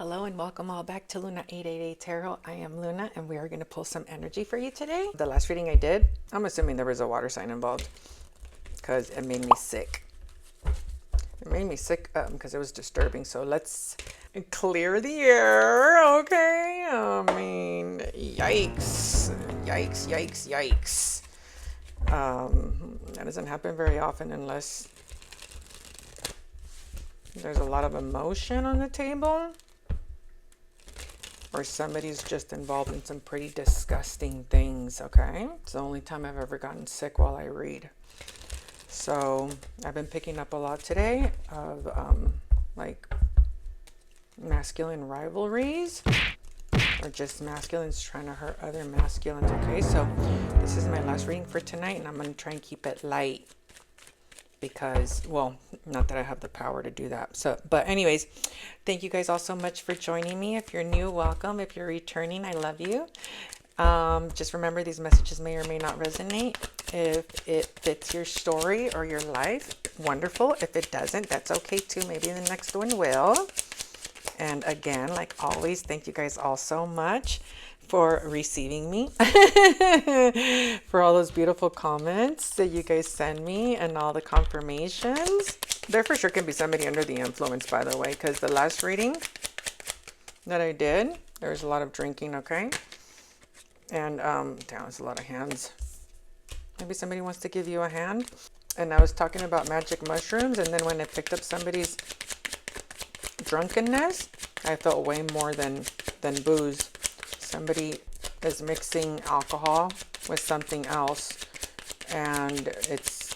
Hello and welcome all back to Luna 888 Tarot. I am Luna and we are going to pull some energy for you today. The last reading I did, I'm assuming there was a water sign involved because it made me sick. It made me sick because it was disturbing. So let's clear the air, okay? I mean, yikes, yikes, yikes, yikes. That doesn't happen very often unless there's a lot of emotion on the table. Or somebody's just involved in some pretty disgusting things, okay? It's the only time I've ever gotten sick while I read. So I've been picking up a lot today of like masculine rivalries or just masculines trying to hurt other masculines, okay? So this is my last reading for tonight and I'm going to try and keep it light because, well, not that I have the power to do that. So, but anyways, thank you guys all so much for joining me. If you're new, welcome. If you're returning, I love you. Just remember these messages may or may not resonate. If it fits your story or your life, wonderful. If it doesn't, that's okay too. Maybe the next one will. And again, like always, thank you guys all so much for receiving me, for all those beautiful comments that you guys send me and all the confirmations. There for sure can be somebody under the influence, by the way, because the last reading that I did, there was a lot of drinking, okay? And damn, it's a lot of hands. Maybe somebody wants to give you a hand. And I was talking about magic mushrooms, and then when I picked up somebody's drunkenness, I felt way more than booze. Somebody is mixing alcohol with something else, and it's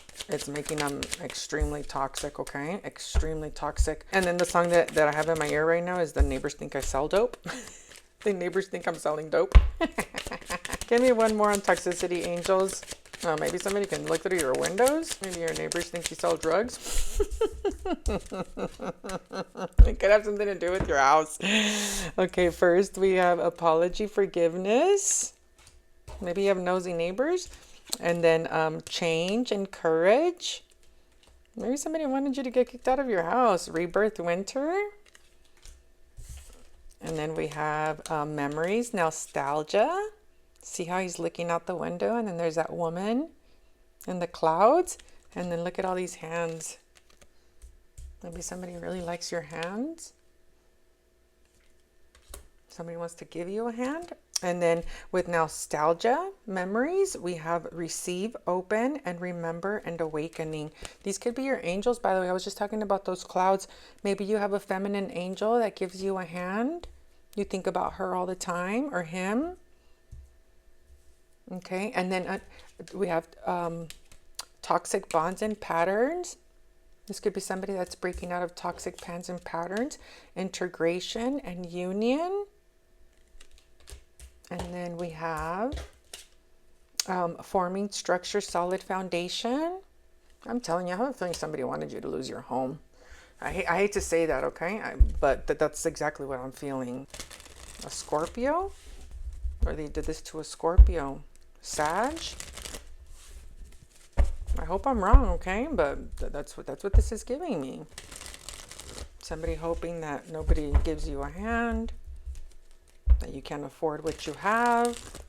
making them extremely toxic, okay? Extremely toxic. And then the song that I have in my ear right now is The Neighbors Think I Sell Dope. The neighbors think I'm selling dope. Give me one more on toxicity, angels. Maybe somebody can look through your windows. Maybe your neighbors think you sell drugs. It could have something to do with your house. Okay, first we have apology, forgiveness. Maybe you have nosy neighbors. And then change and courage. Maybe somebody wanted you to get kicked out of your house. Rebirth, winter. And then we have memories, nostalgia. See how he's looking out the window, and then there's that woman in the clouds, and then look at all these hands. Maybe somebody really likes your hands. Somebody wants to give you a hand. And then with nostalgia, memories, we have receive, open, and remember, and awakening. These could be your angels, by the way. I was just talking about those clouds. Maybe you have a feminine angel that gives you a hand. You think about her all the time, or him. Okay, and then we have toxic bonds and patterns. This could be somebody that's breaking out of toxic bonds and patterns. Integration and union. And then we have forming structure, solid foundation. I'm telling you, I have a feeling somebody wanted you to lose your home. I hate to say that, okay? But that's exactly what I'm feeling. A Scorpio? Or they did this to a Scorpio. Sag? I hope I'm wrong, okay? But that's what this is giving me. Somebody hoping that nobody gives you a hand, that you can't afford what you have,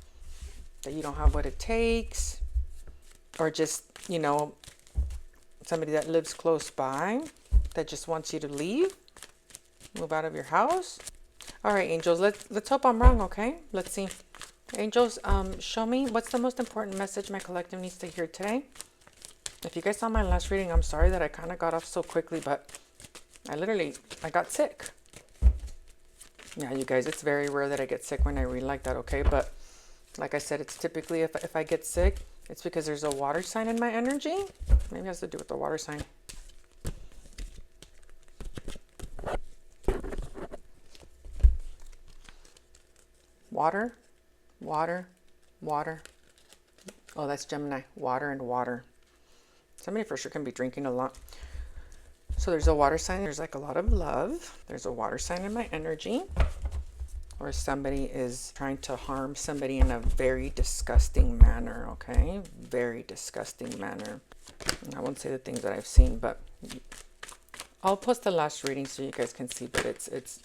that you don't have what it takes, or just, you know, somebody that lives close by that just wants you to leave, move out of your house. All right, angels, let's hope I'm wrong, okay? Let's see. Angels, show me what's the most important message my collective needs to hear today. If you guys saw my last reading, I'm sorry that I kind of got off so quickly, but I got sick. Yeah, you guys, it's very rare that I get sick when I read like that, okay? But like I said, it's typically if I get sick, it's because there's a water sign in my energy. Maybe it has to do with the water sign. Water, water, water. Oh, that's Gemini. Water and water. Somebody for sure can be drinking a lot. So there's a water sign. There's like a lot of love. There's a water sign in my energy. Or somebody is trying to harm somebody in a very disgusting manner, okay? Very disgusting manner. I won't say the things that I've seen, but I'll post the last reading so you guys can see, but it's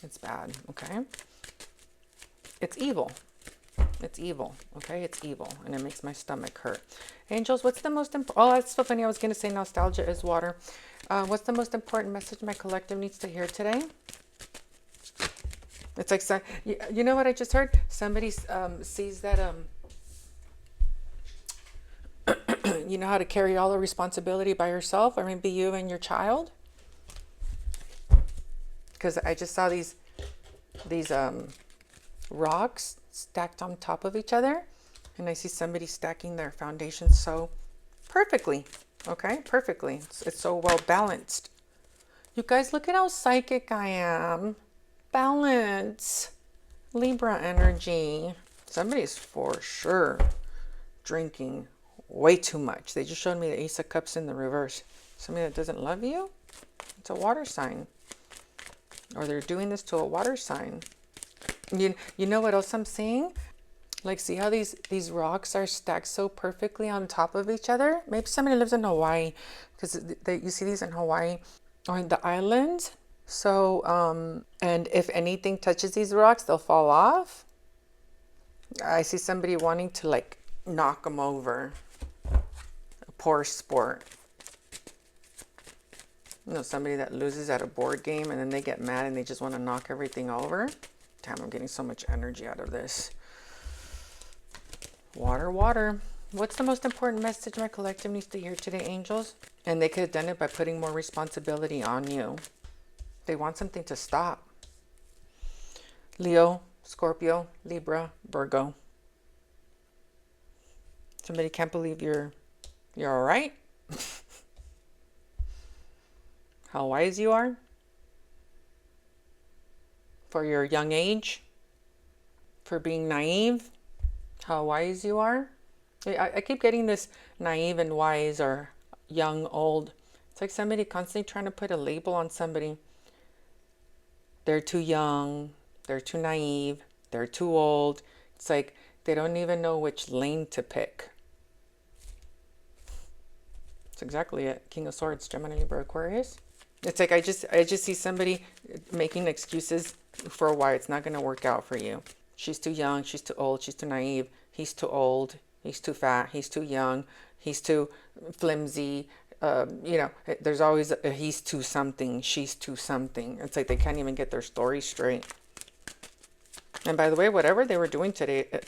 It's bad, okay? It's evil. It's evil, okay? It's evil, and it makes my stomach hurt. Angels, what's the most important... Oh, that's so funny. I was going to say nostalgia is water. What's the most important message my collective needs to hear today? It's like, you know what I just heard? Somebody sees that, you know how to carry all the responsibility by yourself, or maybe you and your child? Because I just saw these rocks stacked on top of each other, and I see somebody stacking their foundation so perfectly. Okay, perfectly. It's so well balanced. You guys, look at how psychic I am. Balance. Libra energy. Somebody's for sure drinking way too much. They just showed me the Ace of Cups in the reverse. Somebody that doesn't love you? It's a water sign. Or they're doing this to a water sign. You know what else I'm seeing? Like, see how these rocks are stacked so perfectly on top of each other? Maybe somebody lives in Hawaii, because you see these in Hawaii or in the islands. So, and if anything touches these rocks, they'll fall off. I see somebody wanting to like knock them over. A poor sport. You know, somebody that loses at a board game and then they get mad and they just want to knock everything over. Damn, I'm getting so much energy out of this. Water, water. What's the most important message my collective needs to hear today, angels? And they could have done it by putting more responsibility on you. They want something to stop. Leo, Scorpio, Libra, Virgo. Somebody can't believe you're all right. How wise you are for your young age, for being naive, how wise you are. I keep getting this naive and wise or young, old. It's like somebody constantly trying to put a label on somebody. They're too young, they're too naive, they're too old. It's like they don't even know which lane to pick. That's exactly it. King of Swords, Gemini, Libra, Aquarius. It's like I just see somebody making excuses for why it's not going to work out for you. She's too young, she's too old, she's too naive, he's too old, he's too fat, he's too young, he's too flimsy. You know, there's always a he's too something, she's too something. It's like they can't even get their story straight. And by the way, whatever they were doing today,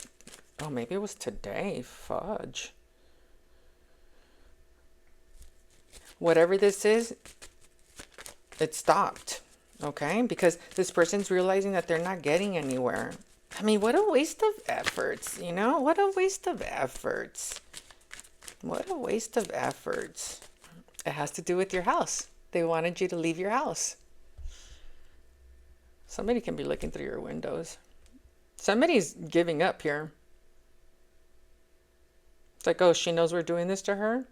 oh, maybe it was today, fudge. Whatever this is, it stopped, okay? Because this person's realizing that they're not getting anywhere. I mean, what a waste of efforts, you know? What a waste of efforts. What a waste of efforts. It has to do with your house. They wanted you to leave your house. Somebody can be looking through your windows. Somebody's giving up here. It's like, oh, she knows we're doing this to her.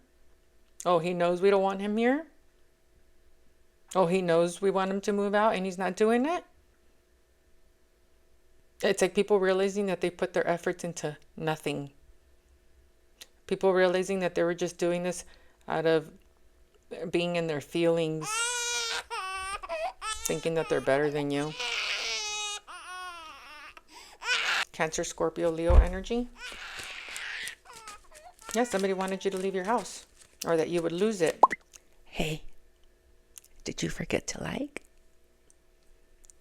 Oh, he knows we don't want him here. Oh, he knows we want him to move out and he's not doing it. It's like people realizing that they put their efforts into nothing. People realizing that they were just doing this out of being in their feelings, thinking that they're better than you. Cancer, Scorpio, Leo energy. Yeah, somebody wanted you to leave your house or that you would lose it. Hey, did you forget to like?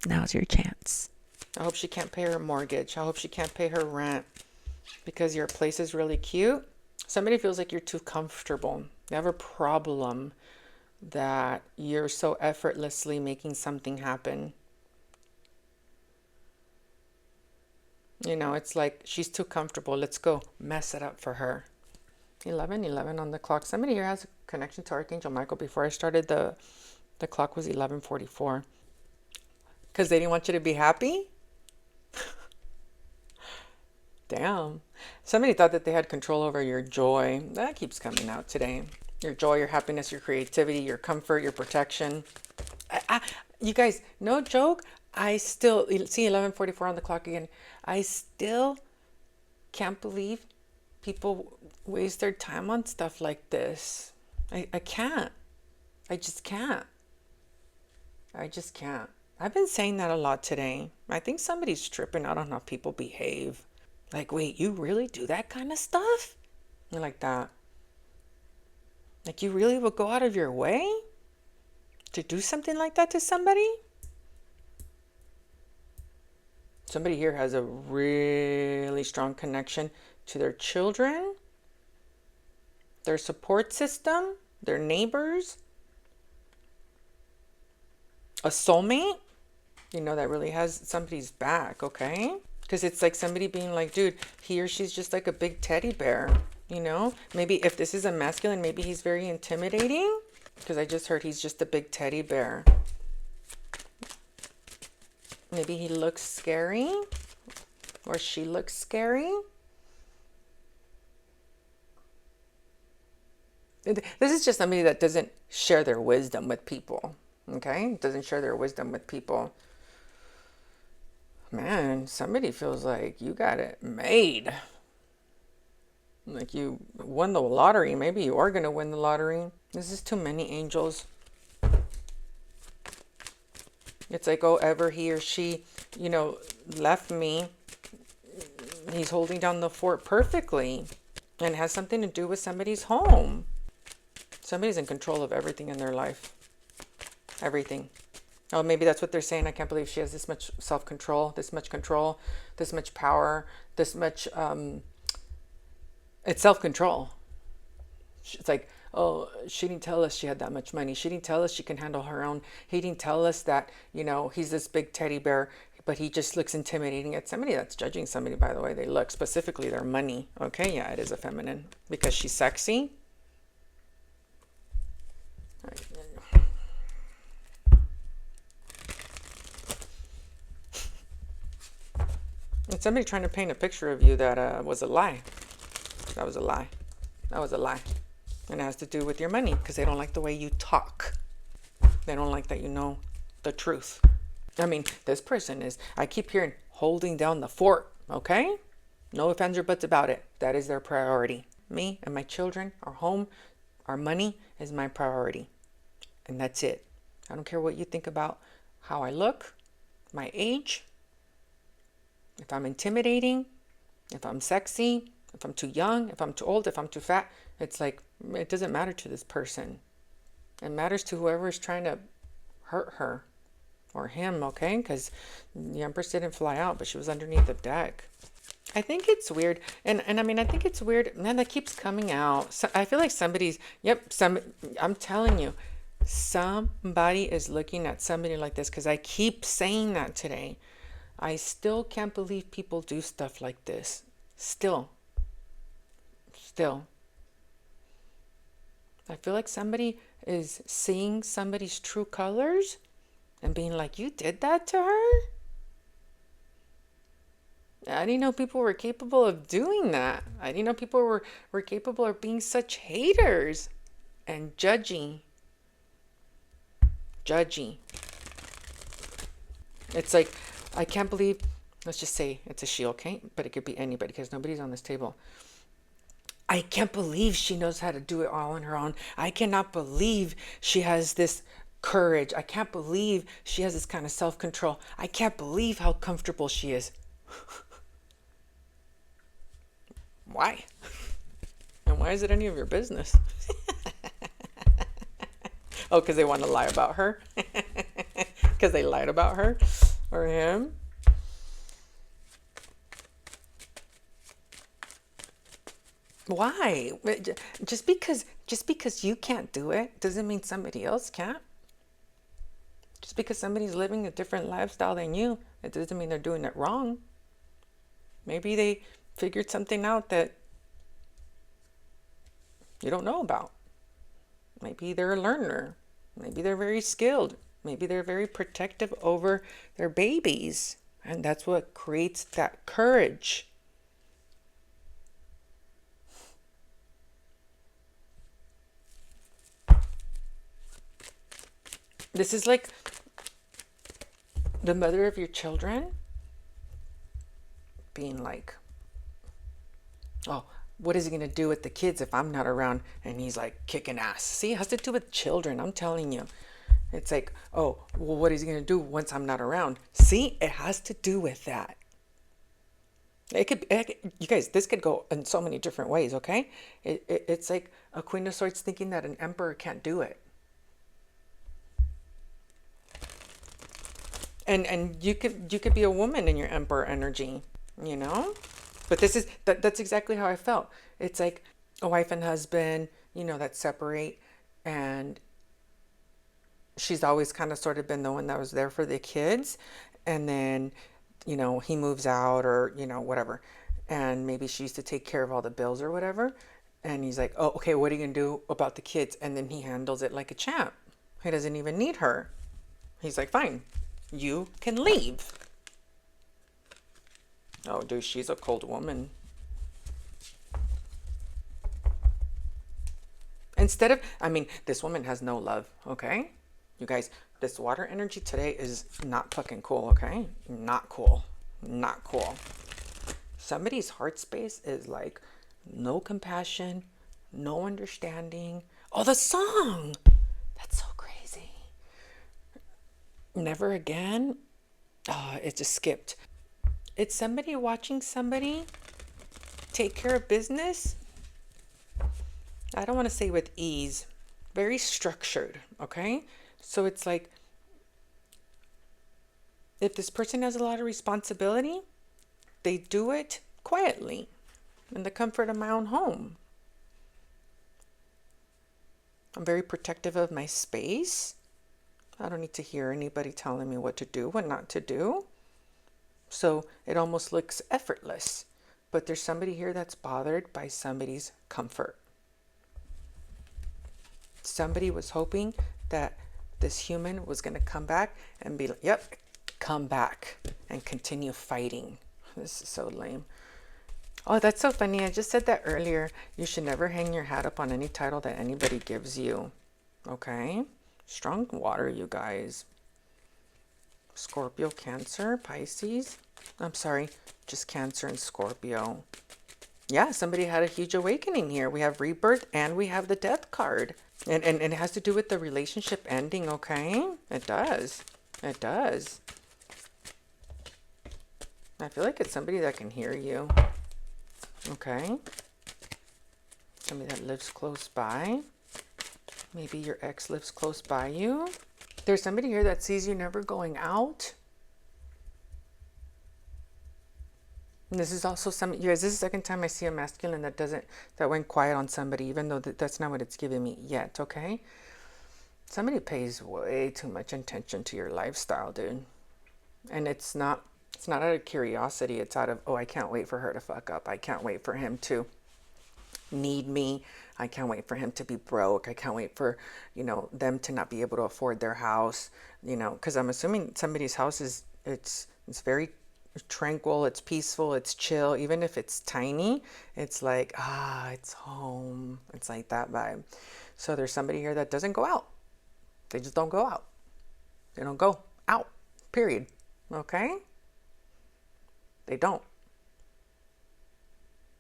Now's your chance. I hope she can't pay her mortgage. I hope she can't pay her rent because your place is really cute. Somebody feels like you're too comfortable. They have a problem that you're so effortlessly making something happen. You know, it's like she's too comfortable. Let's go mess it up for her. 11:11 on the clock. Somebody here has a connection to Archangel Michael. Before I started, the clock was 11:44. Because they didn't want you to be happy? Damn. Somebody thought that they had control over your joy. That keeps coming out today. Your joy, your happiness, your creativity, your comfort, your protection. You guys, no joke. I still, see 11:44 on the clock again. I still can't believe people waste their time on stuff like this. I can't. I just can't. I just can't. I've been saying that a lot today. I think somebody's tripping out on how people behave. Like, wait, you really do that kind of stuff? Like that. Like, you really would go out of your way to do something like that to somebody? Somebody here has a really strong connection to their children, their support system, their neighbors, a soulmate, that really has somebody's back, okay? Because it's like somebody being like, dude, he or she's just like a big teddy bear, Maybe if this is a masculine, maybe he's very intimidating, because I just heard he's just a big teddy bear. Maybe he looks scary, or she looks scary. This is just somebody that doesn't share their wisdom with people, okay? Doesn't share their wisdom with people. Man, somebody feels like you got it made. Like you won the lottery. Maybe you are going to win the lottery. This is too many angels. It's like, oh, ever he or she, left me. He's holding down the fort perfectly. And it has something to do with somebody's home. Somebody's in control of everything in their life. Everything. Oh, maybe that's what they're saying. I can't believe she has this much self-control, this much control, this much power, this much, it's self-control. It's like, oh, she didn't tell us she had that much money. She didn't tell us she can handle her own. He didn't tell us that, he's this big teddy bear, but he just looks intimidating. It's somebody that's judging somebody by the way they look, specifically their money. Okay, yeah, it is a feminine because she's sexy. It's somebody trying to paint a picture of you that was a lie. That was a lie. That was a lie. And it has to do with your money because they don't like the way you talk. They don't like that you know the truth. I mean, this person is, I keep hearing, holding down the fort, okay? No ifs, ands, or buts about it. That is their priority. Me and my children, our home, our money is my priority. And that's it. I don't care what you think about how I look, my age, if I'm intimidating, if I'm sexy, if I'm too young, if I'm too old, if I'm too fat. It's like, it doesn't matter to this person. It matters to whoever is trying to hurt her or him, okay? Because the Empress didn't fly out, but she was underneath the deck. I think it's weird. And I mean, I think it's weird. Man, that keeps coming out. So I feel like I'm telling you, somebody is looking at somebody like this because I keep saying that today. I still can't believe people do stuff like this. Still. I feel like somebody is seeing somebody's true colors and being like, you did that to her? I didn't know people were capable of doing that. I didn't know people were capable of being such haters and judgy. It's like, I can't believe, let's just say it's a she, okay? But it could be anybody because nobody's on this table. I can't believe she knows how to do it all on her own. I cannot believe she has this courage. I can't believe she has this kind of self-control. I can't believe how comfortable she is. Why? And why is it any of your business? Oh, because they want to lie about her? Because they lied about her or him? Why? Just because you can't do it doesn't mean somebody else can't. Just because somebody's living a different lifestyle than you, it doesn't mean they're doing it wrong. Maybe they figured something out that you don't know about. Maybe they're a learner. Maybe they're very skilled. Maybe they're very protective over their babies. And that's what creates that courage. This is like the mother of your children being like, oh, what is he going to do with the kids if I'm not around? And he's like kicking ass. See, it has to do with children. I'm telling you. It's like, oh, well, what is he going to do once I'm not around? See, it has to do with that. You guys, this could go in so many different ways, okay? It's like a Queen of Swords thinking that an Emperor can't do it. And you could be a woman in your Emperor energy, you know? But that's exactly how I felt. It's like a wife and husband, that separate, and she's always kind of sort of been the one that was there for the kids. And then, he moves out or, whatever. And maybe she used to take care of all the bills or whatever. And he's like, oh, okay, what are you going to do about the kids? And then he handles it like a champ. He doesn't even need her. He's like, fine, you can leave. Oh, dude, she's a cold woman. This woman has no love, okay? You guys, this water energy today is not fucking cool, okay? Not cool. Not cool. Somebody's heart space is like no compassion, no understanding. Oh, the song! That's so crazy. Never again? Oh, it just skipped. It's somebody watching somebody take care of business. I don't want to say with ease. Very structured, okay? So it's like, if this person has a lot of responsibility, they do it quietly in the comfort of my own home. I'm very protective of my space. I don't need to hear anybody telling me what to do, what not to do. So it almost looks effortless. But there's somebody here that's bothered by somebody's comfort. Somebody was hoping that this human was going to come back and be like, yep, come back and continue fighting. This is so lame. Oh, that's so funny. I just said that earlier. You should never hang your hat up on any title that anybody gives you. Okay? Strong water, you guys. Scorpio, Cancer, Pisces. I'm sorry, just Cancer and Scorpio. Yeah, somebody had a huge awakening here. We have rebirth and we have the death card. And it has to do with the relationship ending, okay? It does. It does. I feel like it's somebody that can hear you. Okay? Somebody that lives close by. Maybe your ex lives close by you. There's somebody here that sees you never going out. And this is also you guys, this is the second time I see a masculine that went quiet on somebody, even though that's not what it's giving me yet, okay? Somebody pays way too much attention to your lifestyle, dude. And it's not out of curiosity. It's out of, oh, I can't wait for her to fuck up. I can't wait for him to need me. I can't wait for him to be broke. I can't wait for, them to not be able to afford their house, because I'm assuming somebody's house it's very tranquil, it's peaceful, it's chill. Even if it's tiny, it's like, it's home. It's like that vibe. So there's somebody here that doesn't go out. They just don't go out. They don't go out, period. Okay? They don't.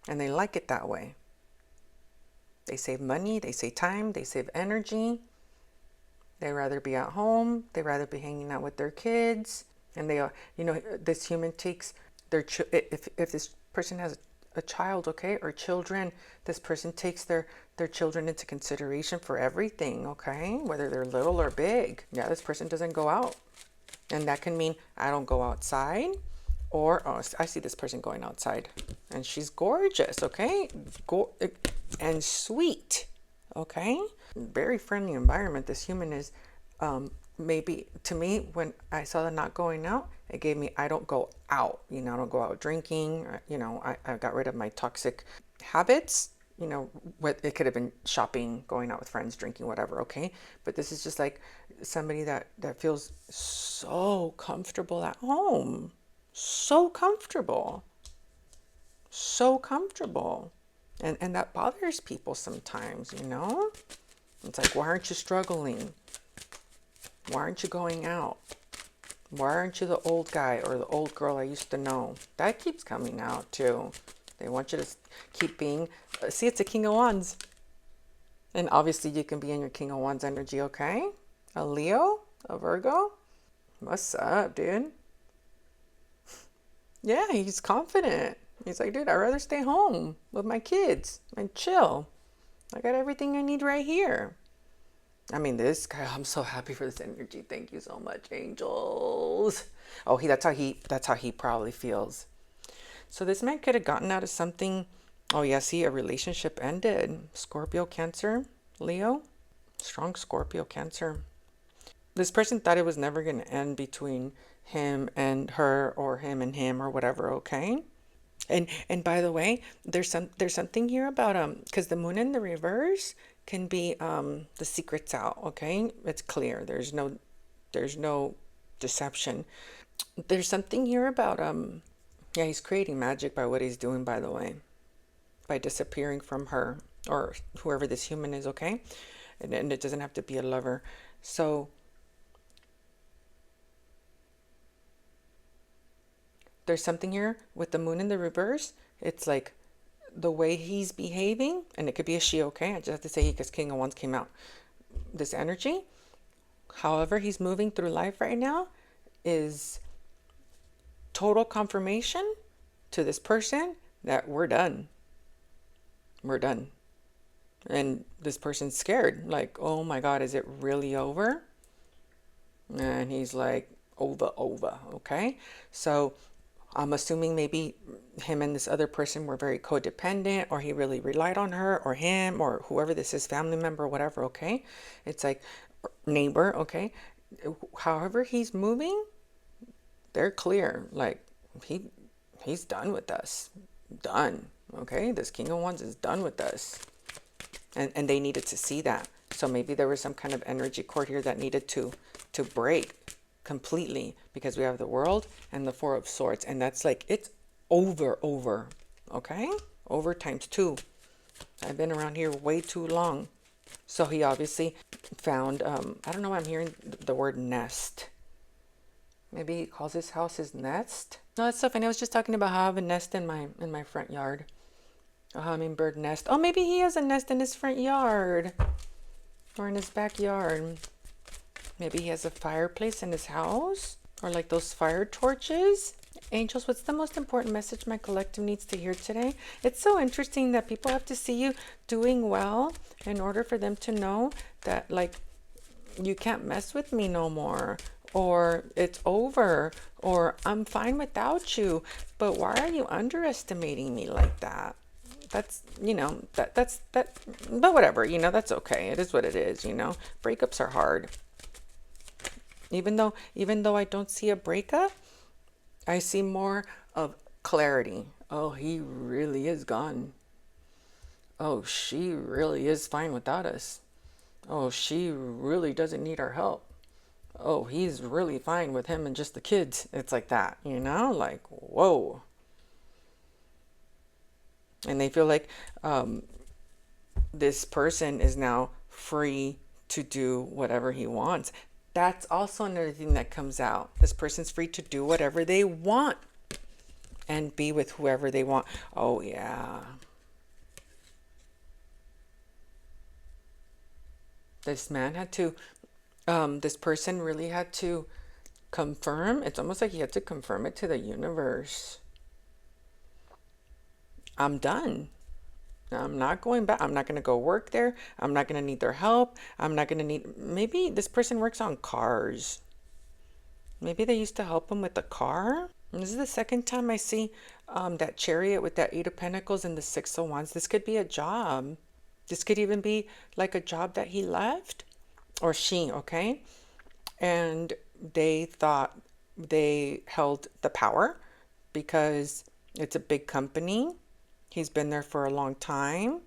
And they like it that way. They save money, they save time, they save energy. They rather be at home. They rather be hanging out with their kids. And they are, this human takes if this person has a child, okay, or children, this person takes their children into consideration for everything, okay, whether they're little or big. Yeah, this person doesn't go out. And that can mean I don't go outside, or, oh, I see this person going outside. And she's gorgeous, okay, and sweet, okay. Very friendly environment. This human is, maybe to me, when I saw them not going out, it gave me, I don't go out, I don't go out drinking, I got rid of my toxic habits, it could have been shopping, going out with friends, drinking, whatever, okay? But this is just like somebody that feels so comfortable at home, so comfortable. And that bothers people sometimes, It's like, why aren't you struggling? Why aren't you going out? Why aren't you the old guy or the old girl I used to know? That keeps coming out too. They want you to keep being, see, it's a King of Wands. And obviously you can be in your King of Wands energy, okay? A Leo, A Virgo? What's up, dude? Yeah, he's confident. He's like, dude, I'd rather stay home with my kids and chill. I got everything I need right here. I mean, this guy, I'm so happy for this energy. Thank you so much, angels. Oh, that's how he probably feels. So this man could have gotten out of something. Oh yeah, see, a relationship ended. Scorpio, Cancer, Leo, strong Scorpio, Cancer. This person thought it was never going to end between him and her or him and him or whatever, okay? And by the way, there's something here about because the moon in the reverse can be the secret's out, okay? It's clear. There's no deception. There's something here about yeah, he's creating magic by what he's doing, by the way, by disappearing from her or whoever this human is, okay? And it doesn't have to be a lover. So there's something here with the moon in the reverse. It's like the way he's behaving, and it could be a she, okay? I just have to say he because King of Wands came out. This energy, however he's moving through life right now, is total confirmation to this person that we're done. We're done. And this person's scared. Like, oh my God, is it really over? And he's like, over, okay? So I'm assuming maybe him and this other person were very codependent, or he really relied on her or him or whoever this is, family member, whatever, okay? It's like neighbor, okay? However he's moving, they're clear. Like he's done with us. Done. Okay? This King of Wands is done with us. And they needed to see that. So maybe there was some kind of energy cord here that needed to break completely, because we have the World and the Four of Swords, and that's like, it's over, okay? Over times 2. I've been around here way too long. So he obviously found, I don't know why I'm hearing the word nest. Maybe he calls his house his nest. No, that's so funny. I was just talking about how I have a nest in my front yard. A hummingbird nest. Oh, maybe he has a nest in his front yard or in his backyard. Maybe he has a fireplace in his house, or like those fire torches. Angels, what's the most important message my collective needs to hear today? It's so interesting that people have to see you doing well in order for them to know that, like, you can't mess with me no more, or it's over, or I'm fine without you. But why are you underestimating me like that? That's, that's but whatever, that's okay. It is what it is. Breakups are hard. Even though I don't see a breakup, I see more of clarity. Oh, he really is gone. Oh, she really is fine without us. Oh, she really doesn't need our help. Oh, he's really fine with him and just the kids. It's like that, like, whoa. And they feel like this person is now free to do whatever he wants. That's also another thing that comes out. This person's free to do whatever they want and be with whoever they want. Oh, yeah. This man had to, this person really had to confirm. It's almost like he had to confirm it to the universe. I'm done. I'm not going back. I'm not going to go work there. I'm not going to need their help. I'm not going to need, maybe this person works on cars. Maybe they used to help him with the car. And this is the second time I see that chariot with that 8 of Pentacles and the 6 of Wands. This could be a job. This could even be like a job that he left, or she, okay? And they thought they held the power because it's a big company. He's been there for a long time.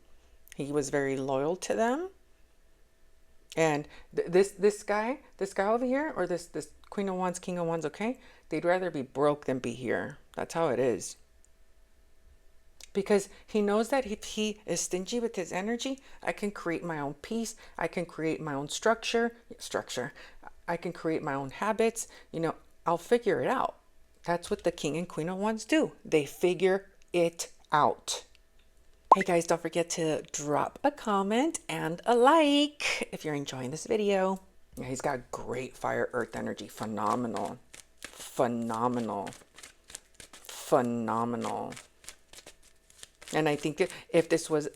He was very loyal to them. And this guy over here, or this Queen of Wands, King of Wands, okay? They'd rather be broke than be here. That's how it is. Because he knows that if he is stingy with his energy, I can create my own peace. I can create my own structure. I can create my own habits. I'll figure it out. That's what the King and Queen of Wands do. They figure it out. Hey guys, don't forget to drop a comment and a like if you're enjoying this video. Yeah, he's got great fire earth energy. Phenomenal. Phenomenal. Phenomenal. And I think if this was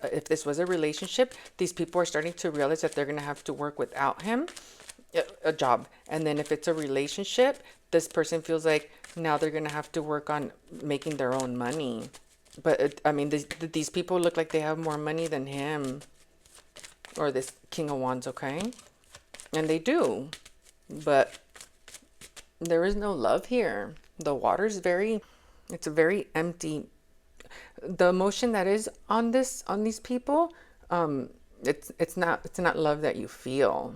a relationship, these people are starting to realize that they're going to have to work without him, a job. And then if it's a relationship, this person feels like now they're going to have to work on making their own money. But I mean, these people look like they have more money than him or this King of Wands, okay? And they do. But there is no love here. The water's it's a very empty. The emotion that is on these people, it's not love that you feel.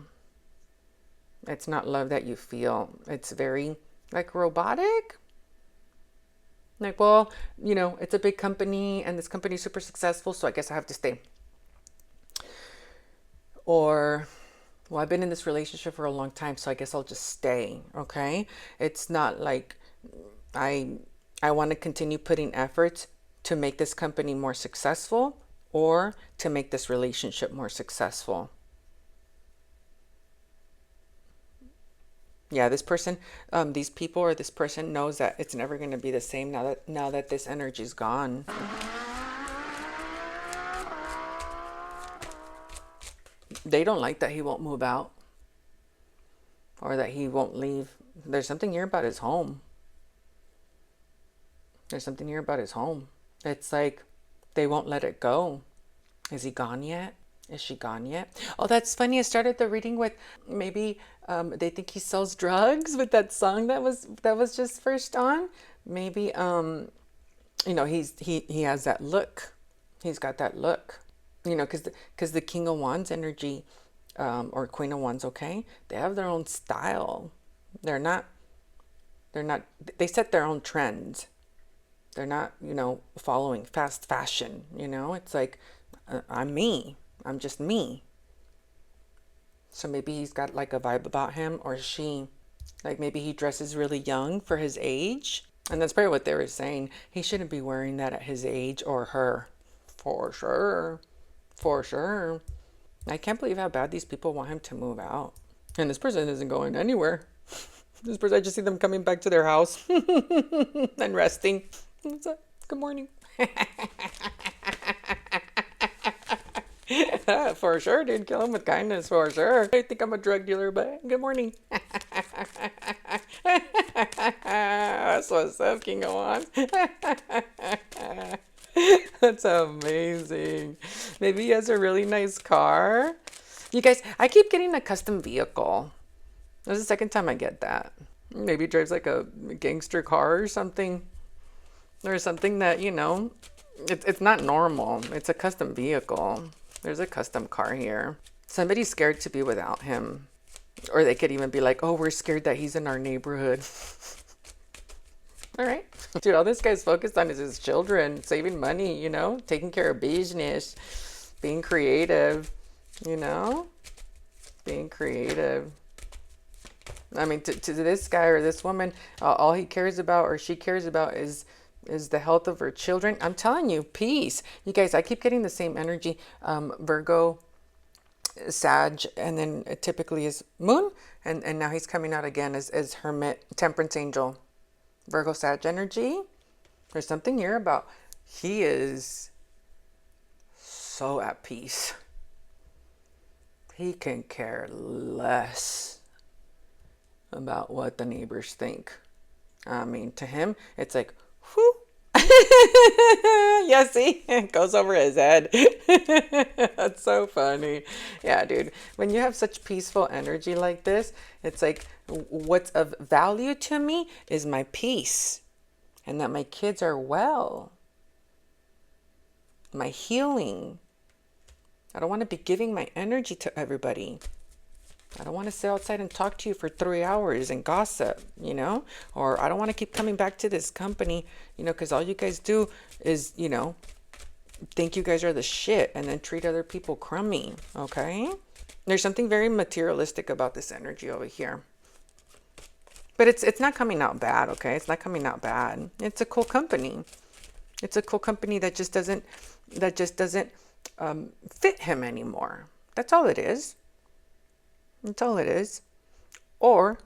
It's not love that you feel. It's very like robotic. Like, well, it's a big company and this company is super successful, so I guess I have to stay. Or, well, I've been in this relationship for a long time, so I guess I'll just stay. Okay? It's not like I want to continue putting efforts to make this company more successful or to make this relationship more successful. Yeah, this person, these people or this person knows that it's never going to be the same now that this energy's gone. They don't like that he won't move out or that he won't leave. There's something here about his home. There's something here about his home. It's like they won't let it go. Is he gone yet? Is she gone yet? Oh, that's funny. I started the reading with maybe they think he sells drugs with that song that was just first on. Maybe he has that look. He's got that look. Because the King of Wands energy or Queen of Wands, okay, they have their own style. They set their own trends. They're not, following fast fashion. It's like I'm me. I'm just me. So maybe he's got like a vibe about him, or she, like maybe he dresses really young for his age. And that's probably what they were saying. He shouldn't be wearing that at his age, or her. For sure. For sure. I can't believe how bad these people want him to move out. And this person isn't going anywhere. This person, I just see them coming back to their house and resting. What's up? Good morning. For sure, dude. Kill him with kindness, for sure. I think I'm a drug dealer, but good morning. That's what's up, King of Wands. That's amazing. Maybe he has a really nice car. You guys, I keep getting a custom vehicle. This is the second time I get that. Maybe he drives like a gangster car or something. Or something that, it's not normal. It's a custom vehicle. There's a custom car here. Somebody's scared to be without him. Or they could even be like, oh, we're scared that he's in our neighborhood. All right. Dude, all this guy's focused on is his children, saving money, taking care of business, being creative, being creative. I mean, to this guy or this woman, all he cares about or she cares about is the health of her children. I'm telling you, peace. You guys, I keep getting the same energy. Virgo, Sag, and then it typically is Moon. And now he's coming out again as Hermit, Temperance Angel. Virgo, Sag energy. There's something here about he is so at peace. He can care less about what the neighbors think. I mean, to him, it's like, whew. Yeah, see? It goes over his head. That's so funny. Yeah, dude. When you have such peaceful energy like this, it's like, what's of value to me is my peace. And that my kids are well. My healing. I don't want to be giving my energy to everybody. I don't want to sit outside and talk to you for 3 hours and gossip, or I don't want to keep coming back to this company, because all you guys do is, think you guys are the shit and then treat other people crummy. Okay. There's something very materialistic about this energy over here, but it's not coming out bad. Okay. It's not coming out bad. It's a cool company. It's a cool company that just doesn't fit him anymore. That's all it is. That's all it is. or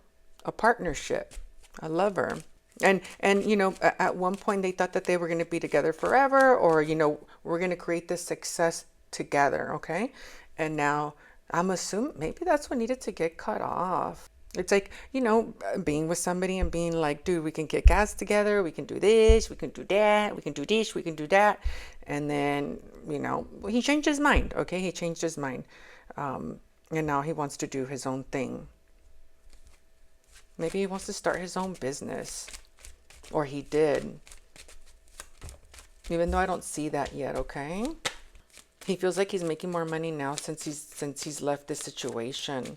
a partnership, a lover. And you know, at one point they thought that they were going to be together forever, or you know, we're going to create this success together, okay? And now I'm assuming maybe that's what needed to get cut off. It's like, you know, being with somebody and being like, dude, we can get gas together, we can do this, we can do that, we can do this, we can do that. And then, you know, he changed his mind, okay? He changed his mind. And now he wants to do his own thing. Maybe he wants to start his own business. Or he did. Even though I don't see that yet, okay? He feels like he's making more money now since he's left this situation.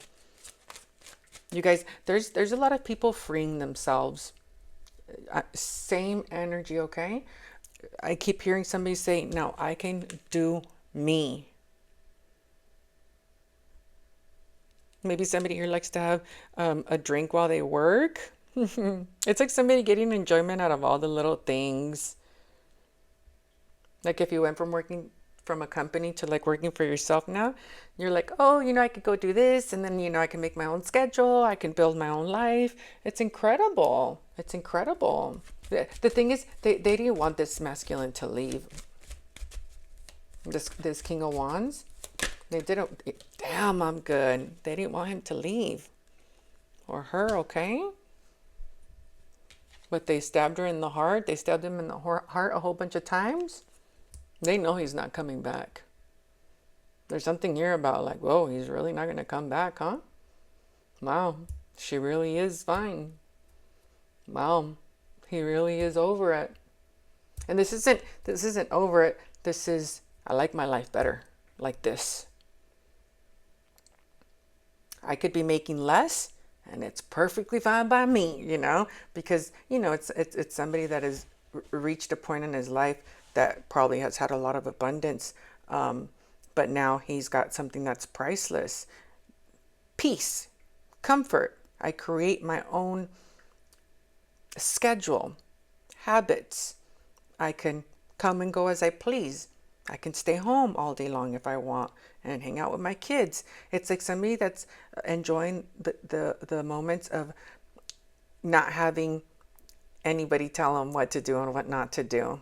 You guys, there's a lot of people freeing themselves. Same energy, okay? I keep hearing somebody say, "No, I can do me." Maybe somebody here likes to have a drink while they work. It's like somebody getting enjoyment out of all the little things. Like if you went from working from a company to like working for yourself now, you're like, oh, you know, I could go do this, and then, you know, I can make my own schedule, I can build my own life. It's incredible. It's incredible. The thing is, they didn't want this masculine to leave. This King of Wands, they didn't. Damn, I'm good. They didn't want him to leave, or her, okay? But they stabbed her in the heart. They stabbed him in the heart a whole bunch of times. They know he's not coming back. There's something here about like, whoa, he's really not going to come back, huh? Wow, she really is fine. Wow, he really is over it. And this isn't over it. This is, I like my life better like this. I could be making less and it's perfectly fine by me, you know, because, you know, it's somebody that has reached a point in his life that probably has had a lot of abundance, but now he's got something that's priceless. Peace, comfort. I create my own schedule, habits. I can come and go as I please. I can stay home all day long if I want and hang out with my kids. It's like somebody that's enjoying the moments of not having anybody tell them what to do and what not to do.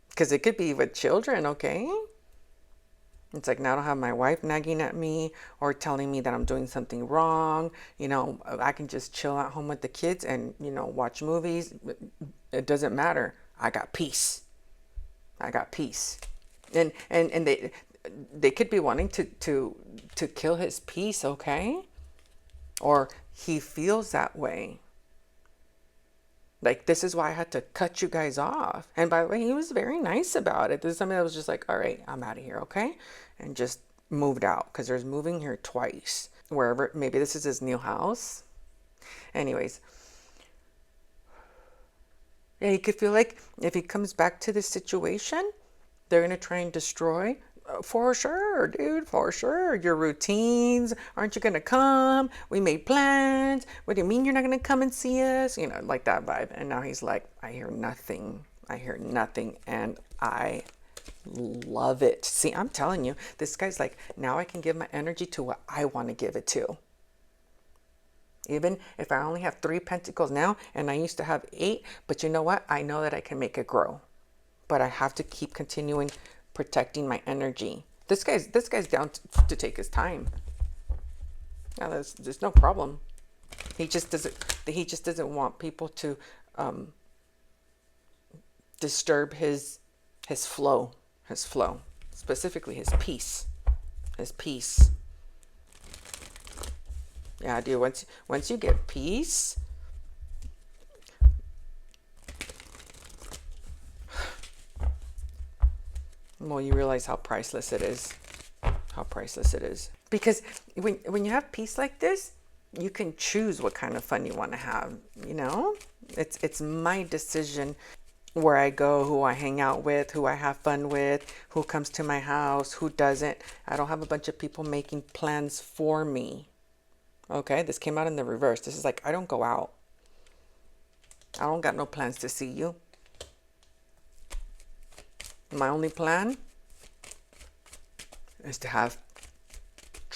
Because it could be with children, okay? It's like now I don't have my wife nagging at me or telling me that I'm doing something wrong. You know, I can just chill at home with the kids and, you know, watch movies. It doesn't matter. I got peace. I got peace. And they could be wanting to kill his peace, okay? Or he feels that way. Like, this is why I had to cut you guys off. And by the way, he was very nice about it. This is something that was just like, all right, I'm out of here, okay? And just moved out, because there's moving here twice. Wherever, maybe this is his new house. Anyways. Yeah, he could feel like if he comes back to this situation, they're going to try and destroy. For sure, dude, for sure. Your routines. Aren't you going to come? We made plans. What do you mean you're not going to come and see us? You know, like that vibe. And now he's like, I hear nothing. I hear nothing. And I love it. See, I'm telling you, this guy's like, now I can give my energy to what I want to give it to. Even if I only have 3 pentacles now, and I used to have 8, but you know what? I know that I can make it grow. But I have to keep continuing protecting my energy. This guy's down to take his time. Yeah, there's no problem. He just doesn't want people to disturb his flow, specifically his peace. Yeah, dude, once you get peace, well, you realize how priceless it is. How priceless it is. Because when you have peace like this, you can choose what kind of fun you want to have, you know? It's my decision where I go, who I hang out with, who I have fun with, who comes to my house, who doesn't. I don't have a bunch of people making plans for me. Okay, this came out in the reverse. This is like, I don't go out. I don't got no plans to see you. My only plan is to have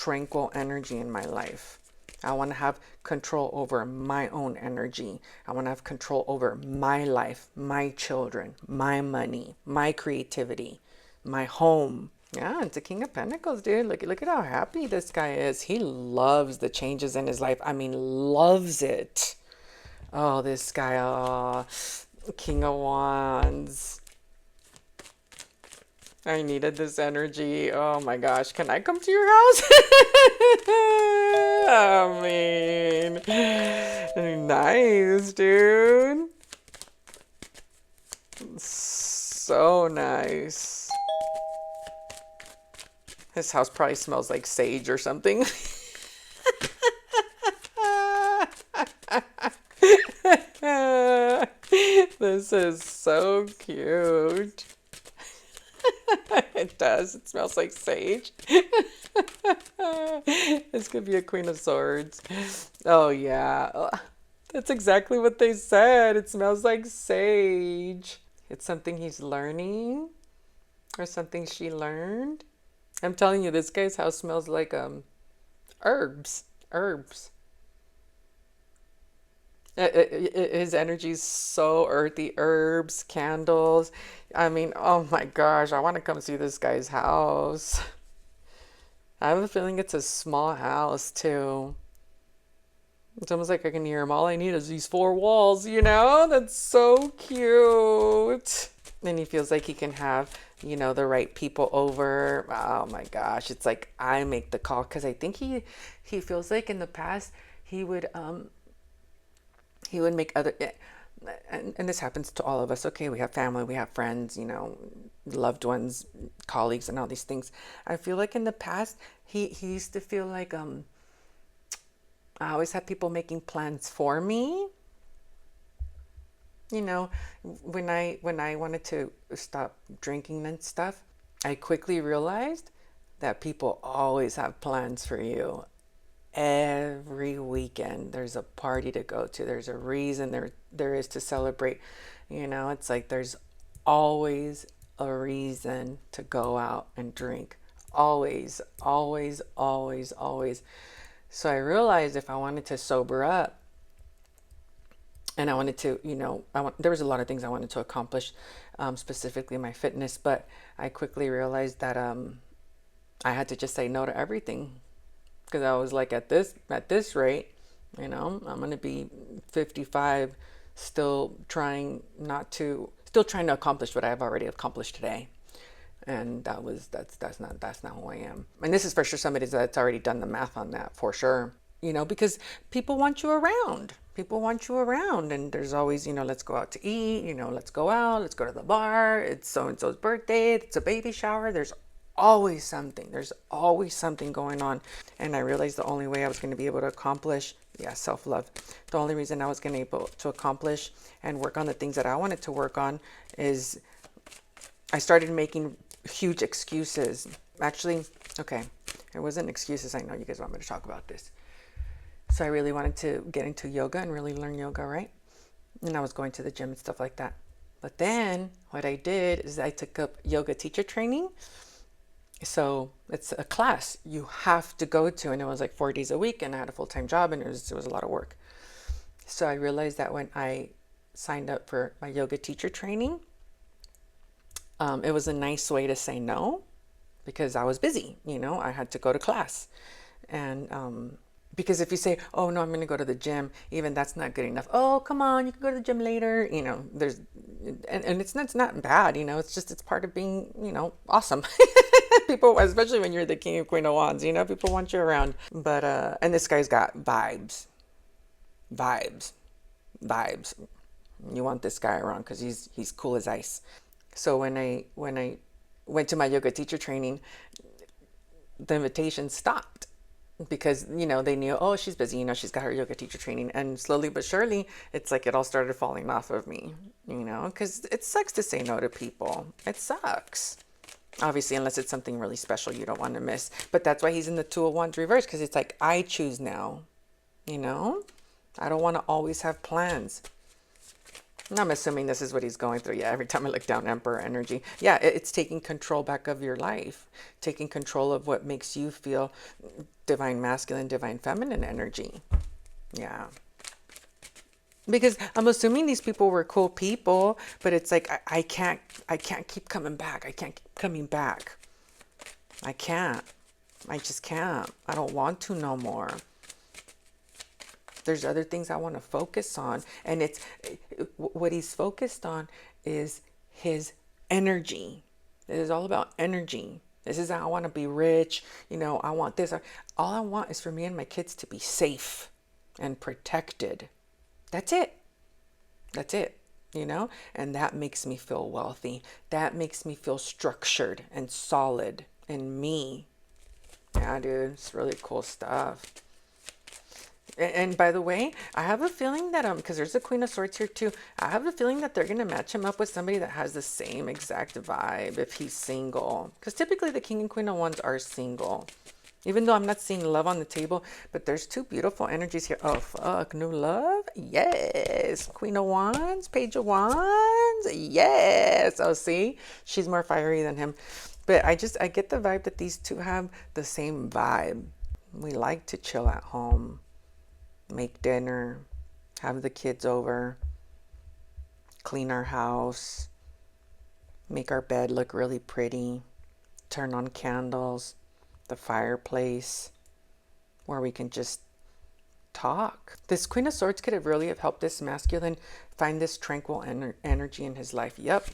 tranquil energy in my life. I want to have control over my own energy. I want to have control over my life, my children, my money, my creativity, my home. Yeah, it's a King of Pentacles, dude. Look at how happy this guy is. He loves the changes in his life. I mean, loves it. Oh, this guy, oh, King of Wands. I needed this energy. Oh my gosh, can I come to your house? I mean, nice, dude. So nice. His house probably smells like sage or something. This is so cute. It does. It smells like sage. This could be a Queen of Swords. Oh, yeah. That's exactly what they said. It smells like sage. It's something he's learning or something she learned. I'm telling you, this guy's house smells like herbs. Herbs. His energy is so earthy. Herbs, candles. I mean, oh my gosh, I want to come see this guy's house. I have a feeling it's a small house too. It's almost like I can hear him. All I need is these four walls, you know? That's so cute. And he feels like he can have, you know, the right people over. Oh my gosh, it's like I make the call, because I think he feels like in the past he would make other, and this happens to all of us. Okay, we have family, we have friends, you know, loved ones, colleagues, and all these things. I feel like in the past he used to feel like I always had people making plans for me. You know, when I wanted to stop drinking and stuff, I quickly realized that people always have plans for you. Every weekend there's a party to go to. There's a reason there is to celebrate. You know, it's like there's always a reason to go out and drink. Always, always, always, always. So I realized if I wanted to sober up, and I wanted to, you know, there was a lot of things I wanted to accomplish, specifically my fitness, but I quickly realized that I had to just say no to everything. Because I was like, at this rate, you know, I'm going to be 55, still trying to accomplish what I've already accomplished today. And that's not who I am. And this is for sure somebody that's already done the math on that, for sure. You know, because people want you around. People want you around. And there's always, you know, let's go out to eat, you know, let's go out, let's go to the bar. It's so-and-so's birthday. It's a baby shower. There's always something. There's always something going on. And I realized the only way I was going to be able to accomplish, self-love. The only reason I was going to be able to accomplish and work on the things that I wanted to work on is I started making huge excuses. Actually, okay, it wasn't excuses. I know you guys want me to talk about this. So I really wanted to get into yoga and really learn yoga, right? And I was going to the gym and stuff like that. But then what I did is I took up yoga teacher training. So it's a class you have to go to, and it was like 4 days a week, and I had a full-time job, and it was a lot of work. So I realized that when I signed up for my yoga teacher training, it was a nice way to say no, because I was busy, you know, I had to go to class. And because if you say, oh no, I'm going to go to the gym, even that's not good enough. Oh, come on, you can go to the gym later. You know, and it's not bad, you know, it's part of being, you know, awesome. People, especially when you're the king or queen of wands, you know, people want you around. But, and this guy's got vibes. You want this guy around because he's cool as ice. So when I went to my yoga teacher training, the invitation stopped because, you know, they knew, oh, she's busy, you know, she's got her yoga teacher training. And slowly but surely, it's like it all started falling off of me, you know, because it sucks to say no to people. It sucks. Obviously, unless it's something really special you don't want to miss. But that's why he's in the Two of Wands reverse, because it's like, I choose now, you know? I don't want to always have plans. I'm assuming this is what he's going through. Yeah, every time I look down, Emperor energy. Yeah, it's taking control back of your life, taking control of what makes you feel divine masculine, divine feminine energy. Yeah. Because I'm assuming these people were cool people, but it's like I can't keep coming back. I can't keep coming back. I can't. I just can't. I don't want to no more. There's other things I want to focus on. And it's what he's focused on is his energy. It is all about energy. This is how I want to be rich. You know, I want this. All I want is for me and my kids to be safe and protected. That's it. That's it. You know, and that makes me feel wealthy. That makes me feel structured and solid in me. Yeah, dude, it's really cool stuff. And by the way, I have a feeling that because there's a Queen of Swords here too. I have a feeling that they're gonna match him up with somebody that has the same exact vibe if he's single. Because typically the King and Queen of Wands are single. Even though I'm not seeing love on the table, but there's two beautiful energies here. Oh fuck, new love? Yes. Queen of Wands, Page of Wands. Yes. Oh, see, she's more fiery than him. But I get the vibe that these two have the same vibe. We like to chill at home. Make dinner, have the kids over, clean our house, make our bed look really pretty, turn on candles, the fireplace, where we can just talk. This Queen of Swords could have really have helped this masculine find this tranquil energy in his life. Yep.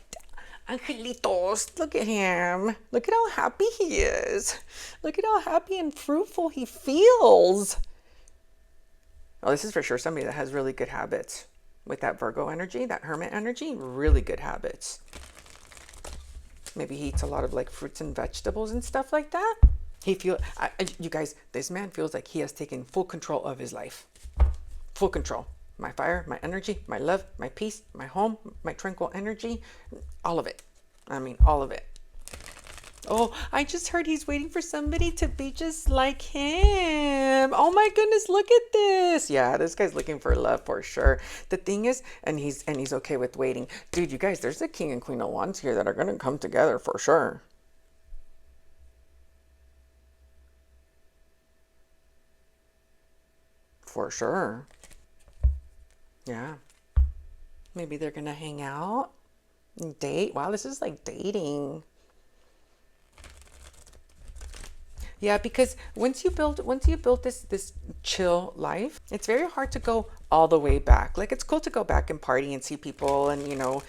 Angelitos, look at him. Look at how happy he is. Look at how happy and fruitful he feels. Oh, this is for sure somebody that has really good habits with that Virgo energy, that Hermit energy, really good habits. Maybe he eats a lot of like fruits and vegetables and stuff like that. You guys, this man feels like he has taken full control of his life. Full control. My fire, my energy, my love, my peace, my home, my tranquil energy, all of it. I mean, all of it. Oh, I just heard he's waiting for somebody to be just like him. Oh my goodness, look at this. Yeah, this guy's looking for love for sure. The thing is, and he's okay with waiting. Dude, you guys, there's a King and Queen of Wands here that are going to come together for sure. For sure. Yeah. Maybe they're going to hang out and date. Wow, this is like dating. Yeah, because once you build this chill life, it's very hard to go all the way back. Like it's cool to go back and party and see people and, you know,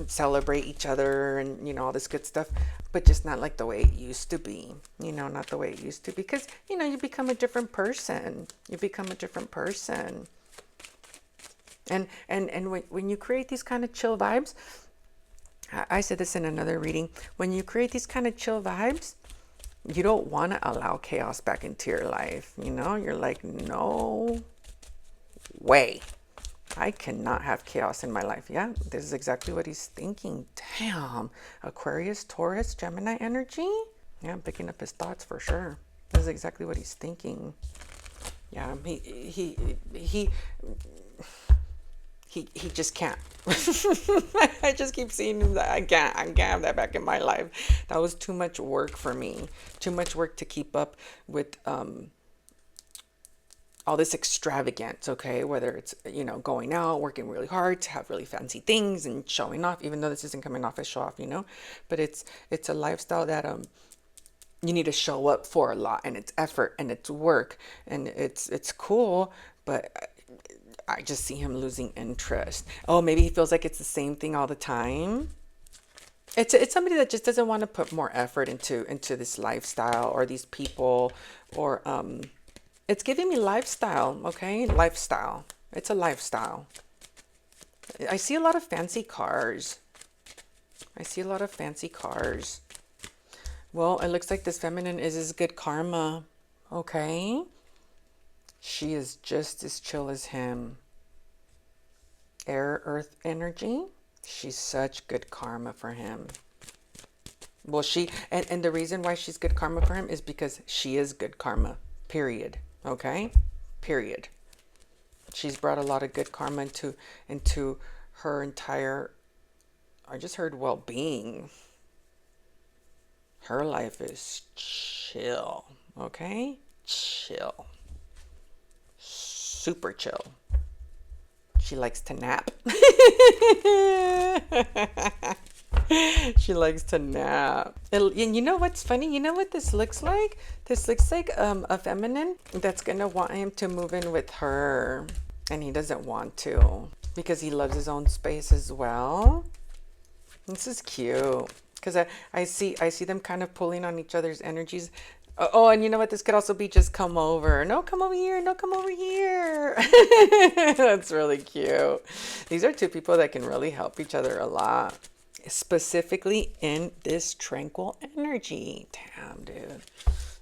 celebrate each other and, you know, all this good stuff, but just not like the way it used to be. You know, not the way it used to be, because, you know, you become a different person. You become a different person. And when you create these kind of chill vibes, I said this in another reading, when you create these kind of chill vibes, you don't want to allow chaos back into your life. You know, you're like, no way. I cannot have chaos in my life. Yeah, this is exactly what he's thinking. Damn. Aquarius, Taurus, Gemini energy. Yeah, I'm picking up his thoughts for sure. This is exactly what he's thinking. Yeah, he just can't. I just keep seeing him that I can't have that back in my life. That was too much work for me. Too much work to keep up with all this extravagance, okay? Whether it's, you know, going out, working really hard to have really fancy things and showing off, even though this isn't coming off as show off, you know? But it's a lifestyle that you need to show up for a lot, and it's effort and it's work and it's cool, but I just see him losing interest. Oh, maybe he feels like it's the same thing all the time. It's somebody that just doesn't want to put more effort into this lifestyle or these people, or it's giving me lifestyle, okay? Lifestyle. It's a lifestyle. I see a lot of fancy cars. I see a lot of fancy cars. Well, it looks like this feminine is his good karma, okay? She is just as chill as him. Air, earth energy. She's such good karma for him. Well, and the reason why she's good karma for him is because she is good karma, period. Okay? Period. She's brought a lot of good karma into her entire, I just heard well-being. Her life is chill, okay? Chill. Super chill. She likes to nap. She likes to nap. And you know what's funny? You know what this looks like? This looks like a feminine that's going to want him to move in with her. And he doesn't want to because he loves his own space as well. This is cute. Because I see them kind of pulling on each other's energies. Oh, and you know what? This could also be just come over. No, come over here. No, come over here. That's really cute. These are two people that can really help each other a lot. Specifically in this tranquil energy. Damn, dude.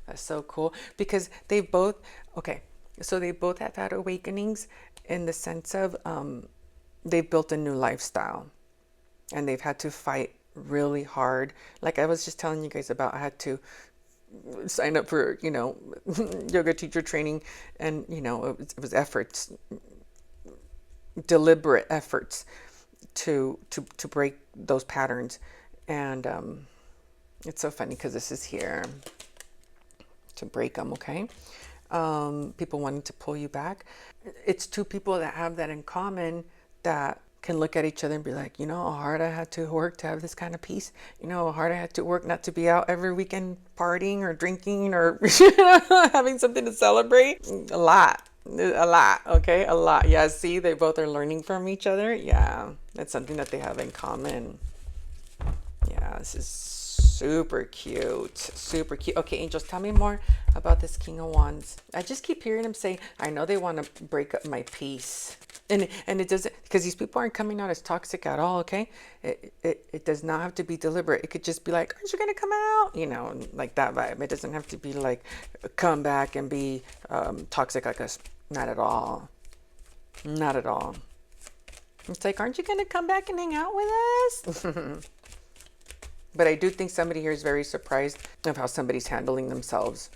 That's so cool. Because they both, okay, so they both have had awakenings in the sense of they've built a new lifestyle. And they've had to fight really hard. Like I was just telling you guys about, I had to sign up for, yoga teacher training, and it was efforts, deliberate efforts to break those patterns. And it's so funny because this is here to break them. Okay. People wanting to pull you back. It's two people that have that in common, that can look at each other and be like, how hard I had to work to have this kind of peace. How hard I had to work not to be out every weekend partying or drinking or having something to celebrate. A lot. Okay. A lot. Yeah. See, they both are learning from each other. Yeah. That's something that they have in common. Yeah. This is super cute. Super cute. Okay, angels, tell me more about this King of Wands. I just keep hearing him say, I know they want to break up my peace. And it doesn't, because these people aren't coming out as toxic at all, okay? It does not have to be deliberate. It could just be like, aren't you going to come out? Like that vibe. It doesn't have to be like, come back and be toxic like us. Not at all. Not at all. It's like, aren't you going to come back and hang out with us? But I do think somebody here is very surprised of how somebody's handling themselves.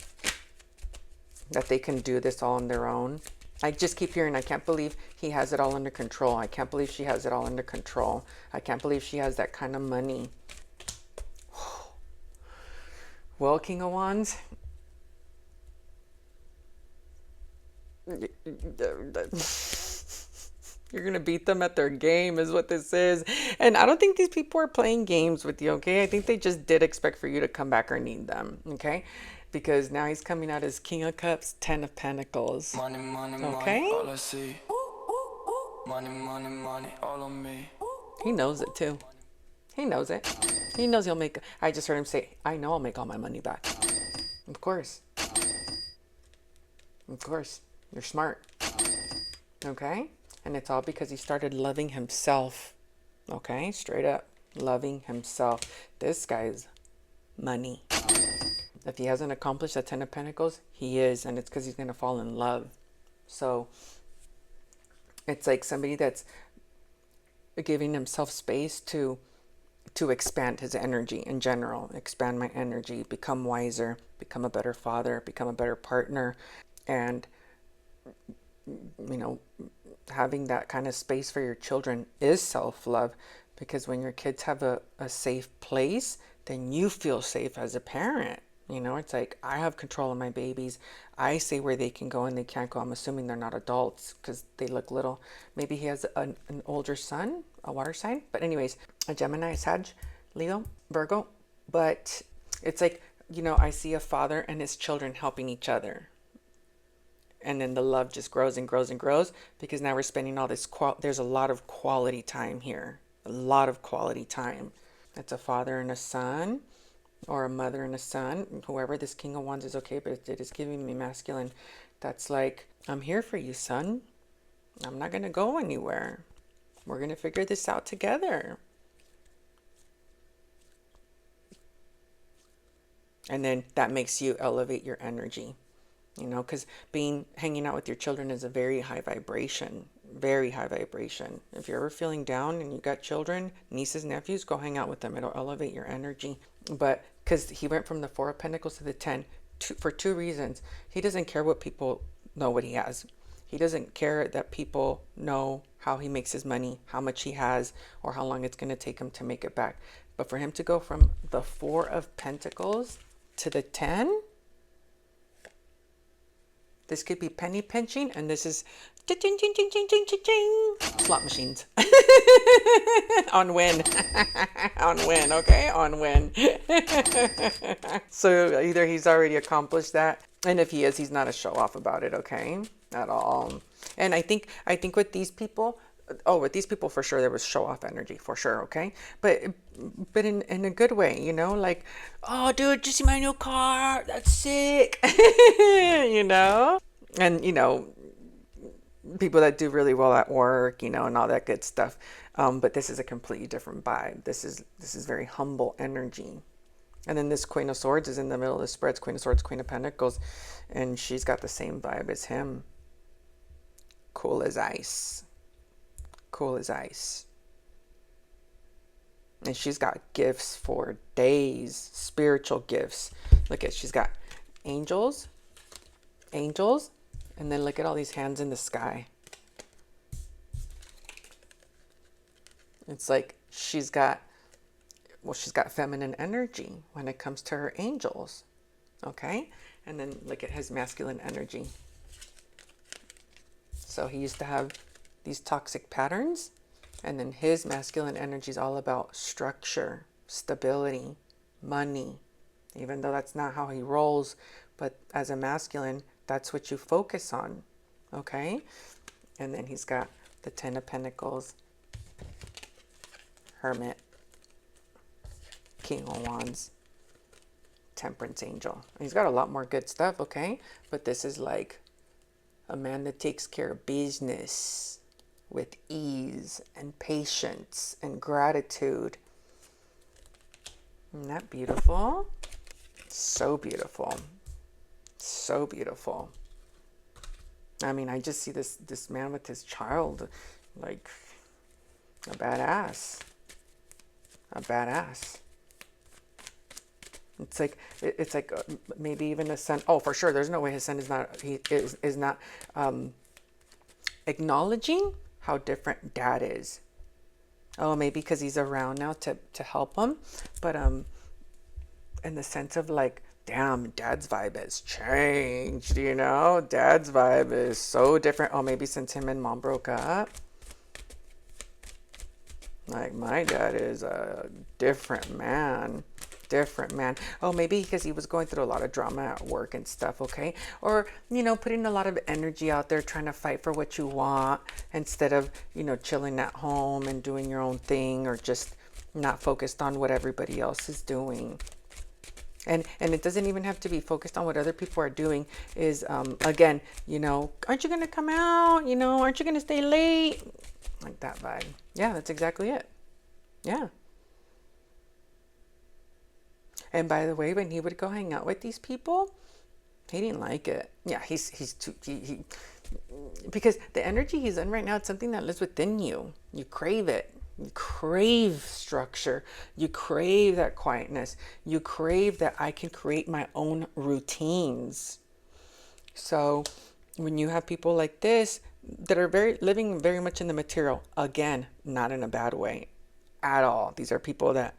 That they can do this all on their own. I just keep hearing, I can't believe he has it all under control. I can't believe she has it all under control. I can't believe she has that kind of money. Well, King of Wands. You're going to beat them at their game is what this is. And I don't think these people are playing games with you, okay? I think they just did expect for you to come back or need them, okay? Because now he's coming out as King of Cups, 10 of Pentacles. Money, money, okay? Money, all I see. Money, money, money, all on me. He knows it too. He knows it. He knows he'll make, I just heard him say, I know I'll make all my money back. Of course. Of course. You're smart. Okay? And it's all because he started loving himself. Okay? Straight up. Loving himself. This guy's money. If he hasn't accomplished that 10 of Pentacles, he is. And it's because he's going to fall in love. So it's like somebody that's giving himself space to expand his energy in general. Expand my energy. Become wiser. Become a better father. Become a better partner. And, having that kind of space for your children is self-love, because when your kids have a safe place, then you feel safe as a parent. It's like, I have control of my babies. I say where they can go and they can't go. I'm assuming they're not adults because they look little. Maybe he has an older son, a water sign. But anyways, a Gemini, Sag, Leo, Virgo. But it's like, I see a father and his children helping each other. And then the love just grows and grows and grows, because now we're spending all this, there's a lot of quality time here. A lot of quality time. It's a father and a son, or a mother and a son. Whoever this King of Wands is, okay, but it is giving me masculine. That's like, I'm here for you, son. I'm not going to go anywhere. We're going to figure this out together. And then that makes you elevate your energy. Because hanging out with your children is a very high vibration. Very high vibration. If you're ever feeling down and you got children, nieces, nephews, go hang out with them. It'll elevate your energy. But because he went from the 4 of Pentacles to the 10, for 2 reasons. He doesn't care what people know what he has. He doesn't care that people know how he makes his money, how much he has, or how long it's going to take him to make it back. But for him to go from the 4 of Pentacles to the 10, this could be penny pinching, and this is slot machines on win. On win, okay, on win. So either he's already accomplished that, and if he is, he's not a show off about it, okay, at all. And I think with these people, with these people for sure there was show off energy for sure, okay, but in a good way, you know, like, oh dude, did you see my new car? That's sick. You know, and you know, people that do really well at work, you know, and all that good stuff. But this is a completely different vibe. This is very humble energy. And then this Queen of Swords is in the middle of the spreads. Queen of Swords, Queen of Pentacles, and she's got the same vibe as him. Cool as ice. Cool as ice. And she's got gifts for days, spiritual gifts. Look at, she's got angels, and then look at all these hands in the sky. It's like she's got feminine energy when it comes to her angels, okay? And then look at his masculine energy. So he used to have these toxic patterns, and then his masculine energy is all about structure, stability, money, even though that's not how he rolls. But as a masculine, that's what you focus on, okay? And then he's got the 10 of Pentacles, Hermit, King of Wands, Temperance Angel. He's got a lot more good stuff, okay? But this is like a man that takes care of business with ease and patience and gratitude. Isn't that beautiful? So beautiful. So beautiful. I mean, I just see this man with his child, like a badass. A badass. It's like maybe even a son. Oh, for sure. There's no way his son is not acknowledging how different dad is. Oh, maybe because he's around now to help him. But in the sense of like, damn, dad's vibe has changed, you know? Dad's vibe is so different. Oh, maybe since him and mom broke up. Like, my dad is a different man. Different man. Oh, maybe because he was going through a lot of drama at work and stuff, okay? Or, you know, putting a lot of energy out there trying to fight for what you want instead of, you know, chilling at home and doing your own thing, or just not focused on what everybody else is doing. And it doesn't even have to be focused on what other people are doing. Is again, you know, aren't you going to come out? You know, aren't you going to stay late? Like that vibe. Yeah, that's exactly it. Yeah. And by the way, when he would go hang out with these people, he didn't like it. Yeah, he's too, because the energy he's in right now, it's something that lives within you. You crave it. You crave structure. You crave that quietness. You crave that I can create my own routines. So when you have people like this that are living very much in the material, again, not in a bad way at all. These are people that,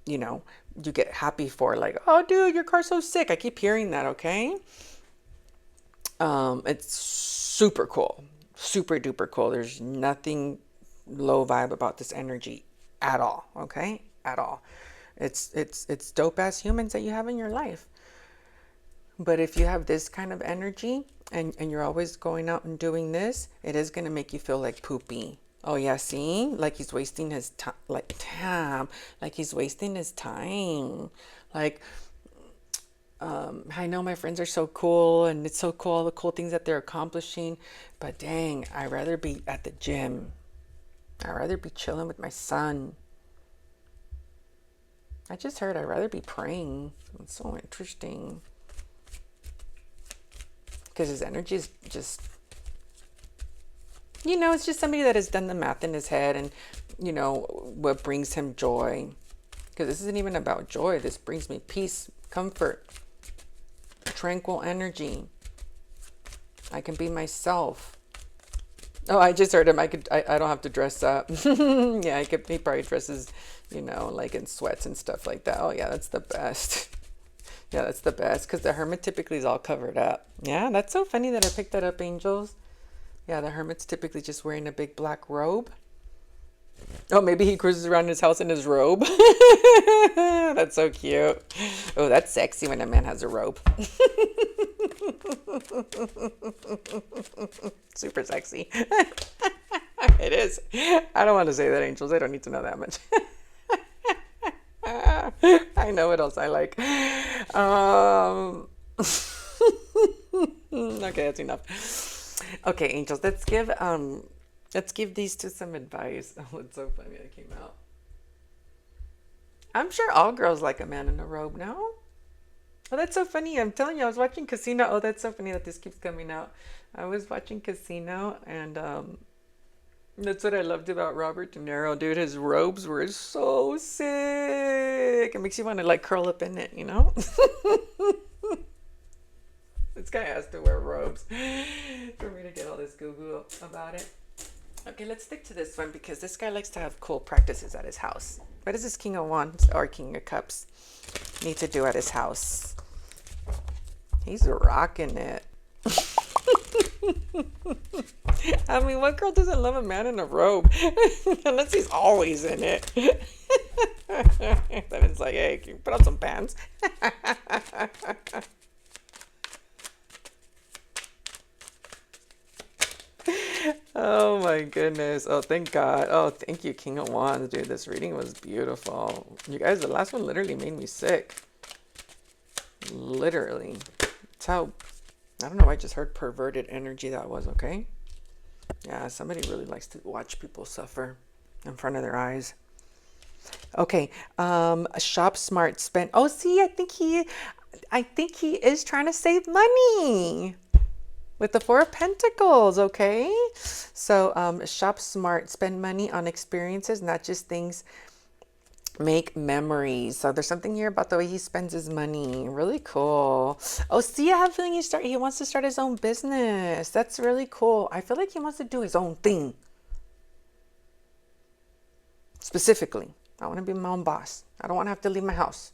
you know, you get happy for, like, oh dude, your car's so sick. I keep hearing that, okay? It's super cool. Super duper cool. There's nothing low vibe about this energy at all, okay? At all. It's dope ass humans that you have in your life. But if you have this kind of energy and you're always going out and doing this, it is going to make you feel like poopy. Oh yeah, see? Like he's wasting his time. Like he's wasting his time. Like, I know my friends are so cool and it's so cool, all the cool things that they're accomplishing. But dang, I'd rather be at the gym. I'd rather be chilling with my son. I just heard I'd rather be praying. It's so interesting. Because his energy is just, you know, it's just somebody that has done the math in his head and, you know, what brings him joy. Because this isn't even about joy. This brings me peace, comfort, tranquil energy. I can be myself. Oh, I just heard him. I don't have to dress up. Yeah, he probably dresses, like in sweats and stuff like that. Oh yeah, that's the best. Yeah, that's the best because the hermit typically is all covered up. Yeah, that's so funny that I picked that up, angels. Yeah, the hermit's typically just wearing a big black robe. Oh, maybe he cruises around his house in his robe. That's so cute. Oh, that's sexy when a man has a robe. Super sexy. It is. I don't want to say that, angels. I don't need to know that much. I know what else I like. Okay, that's enough. Okay, angels, let's give these two some advice. Oh, it's so funny that came out. I'm sure all girls like a man in a robe, no? Oh, that's so funny. I'm telling you, I was watching Casino. Oh, that's so funny that this keeps coming out. I was watching Casino, and that's what I loved about Robert De Niro, dude. His robes were so sick. It makes you want to like curl up in it, you know? This guy has to wear robes for me to get all this goo-goo about it. Okay, let's stick to this one because this guy likes to have cool practices at his house. What does this King of Wands or King of Cups need to do at his house? He's rocking it. I mean, what girl doesn't love a man in a robe? Unless he's always in it. Then it's like, hey, can you put on some pants? Oh my goodness. Oh, thank God. Oh, thank you, King of Wands, dude. This reading was beautiful. You guys, the last one literally made me sick. Literally. It's how, I don't know, I just heard perverted energy that was, okay? Yeah, somebody really likes to watch people suffer in front of their eyes. Okay, shop smart, spend. Oh, see, I think he is trying to save money with the Four of Pentacles, okay? So shop smart, spend money on experiences, not just things, make memories. So there's something here about the way he spends his money. Really cool. Oh, see, I have a feeling he wants to start his own business. That's really cool. I feel like he wants to do his own thing. Specifically, I want to be my own boss. I don't want to have to leave my house.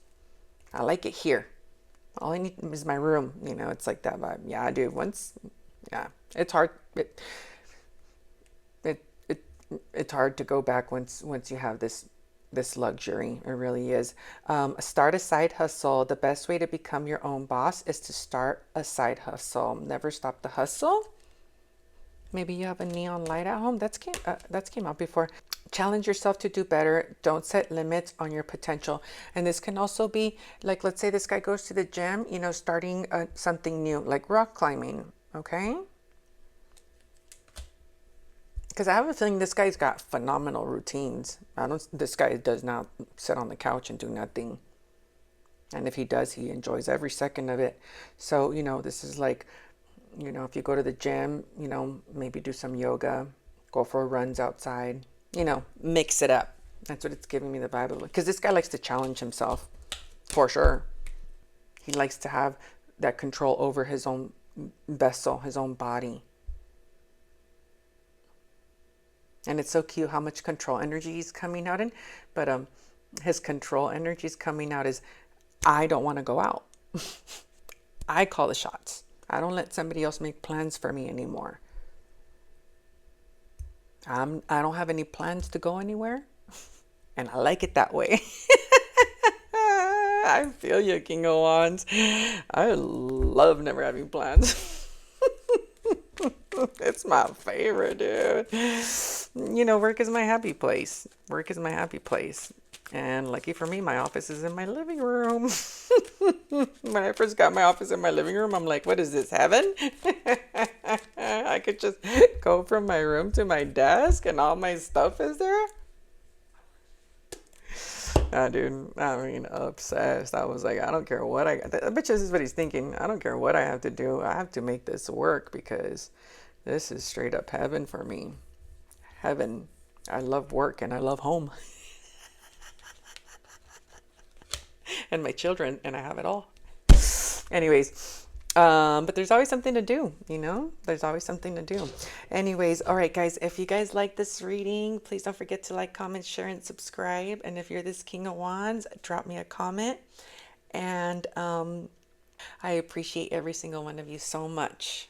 I like it here. All I need is my room. You know, it's like that vibe. Yeah, dude. Yeah, it's hard. It's hard to go back once you have this luxury. It really is. Start a side hustle. The best way to become your own boss is to start a side hustle. Never stop the hustle. Maybe you have a neon light at home. That's came out before. Challenge yourself to do better. Don't set limits on your potential. And this can also be like, let's say this guy goes to the gym, you know, starting something new, like rock climbing. Okay. Because I have a feeling this guy's got phenomenal routines. This guy does not sit on the couch and do nothing. And if he does, he enjoys every second of it. So, you know, this is like, you know, if you go to the gym, you know, maybe do some yoga, go for runs outside, you know, mix it up. That's what it's giving me the vibe of. Because this guy likes to challenge himself, for sure. He likes to have that control over his own vessel, his own body. And it's so cute how much control energy is coming out in. But his control energy is coming out as, I don't want to go out. I call the shots. I don't let somebody else make plans for me anymore. I don't have any plans to go anywhere. And I like it that way. I feel you, King of Wands. I love never having plans. It's my favorite, dude. You know, work is my happy place. Work is my happy place. And lucky for me, my office is in my living room. When I first got my office in my living room, I'm like, what is this, heaven? I could just go from my room to my desk and all my stuff is there. Nah, dude, I mean, obsessed. I was like, I don't care what I bet you this is what he's thinking. I don't care what I have to do. I have to make this work because this is straight up heaven for me. Heaven. I love work and I love home. And my children, and I have it all. Anyways, But there's always something to do, you know? There's always something to do. Anyways, all right, guys, if you guys like this reading, please don't forget to like, comment, share, and subscribe. And if you're this King of Wands, drop me a comment. And I appreciate every single one of you so much.